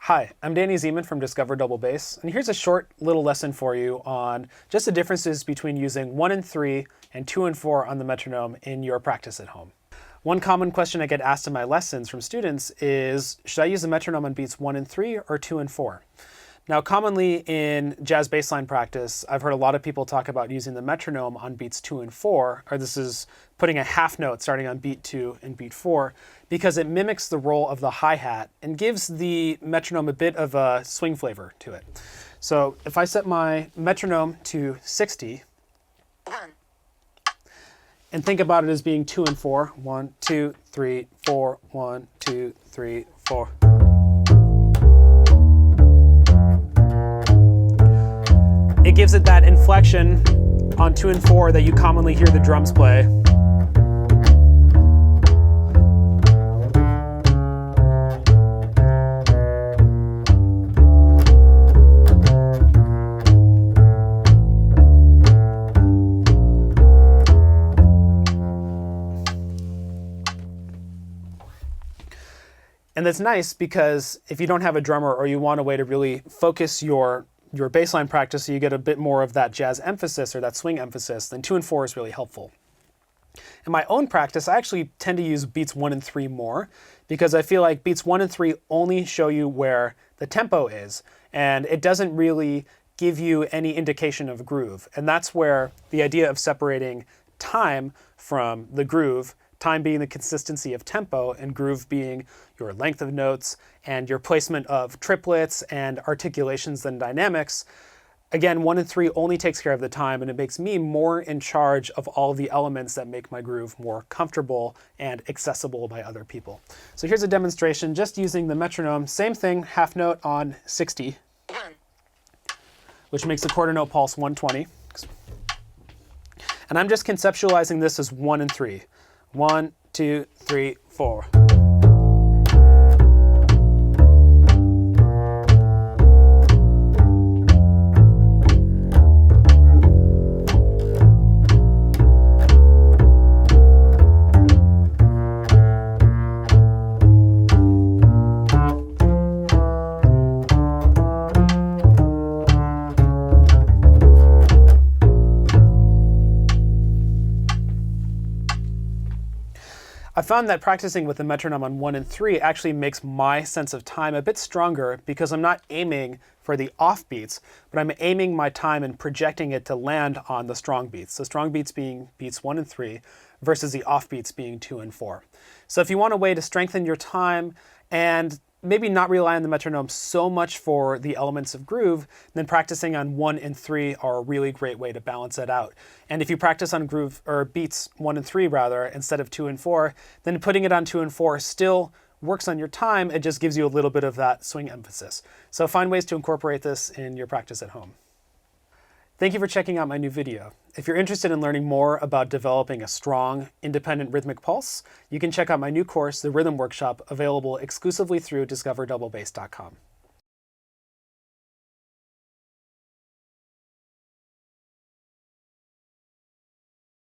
Hi, I'm Danny Ziemann from Discover Double Bass, and here's a short little lesson for you on just the differences between using 1 and 3 and 2 and 4 on the metronome in your practice at home. One common question I get asked in my lessons from students is, should I use the metronome on beats 1 and 3 or 2 and 4? Now, commonly in jazz bassline practice, I've heard a lot of people talk about using the metronome on beats 2 and 4, or this is putting a half note starting on beat 2 and beat 4, because it mimics the role of the hi-hat and gives the metronome a bit of a swing flavor to it. So if I set my metronome to 60, and think about it as being 2 and 4, 1, 2, 3, 4, 1, 2, 3, 4. It gives it that inflection on 2 and 4 that you commonly hear the drums play. And that's nice because if you don't have a drummer or you want a way to really focus your bassline practice so you get a bit more of that jazz emphasis or that swing emphasis, then 2 and 4 is really helpful. In my own practice, I actually tend to use beats 1 and 3 more because I feel like beats 1 and 3 only show you where the tempo is, and it doesn't really give you any indication of groove. And that's where the idea of separating time from the groove, time being the consistency of tempo and groove being your length of notes and your placement of triplets and articulations and dynamics. Again, 1 and 3 only takes care of the time, and it makes me more in charge of all the elements that make my groove more comfortable and accessible by other people. So here's a demonstration just using the metronome. Same thing, half note on 60, which makes the quarter note pulse 120. And I'm just conceptualizing this as 1 and 3. 1, 2, 3, 4. I found that practicing with the metronome on 1 and 3 actually makes my sense of time a bit stronger because I'm not aiming for the off beats, but I'm aiming my time and projecting it to land on the strong beats. The strong beats being beats 1 and 3 versus the off beats being 2 and 4. So if you want a way to strengthen your time and maybe not rely on the metronome so much for the elements of groove, then practicing on 1 and 3 are a really great way to balance it out. And if you practice on groove or beats 1 and 3 rather, instead of 2 and 4, then putting it on 2 and 4 still works on your time. It just gives you a little bit of that swing emphasis. So find ways to incorporate this in your practice at home. Thank you for checking out my new video. If you're interested in learning more about developing a strong, independent rhythmic pulse, you can check out my new course, The Rhythm Workshop, available exclusively through discoverdoublebass.com.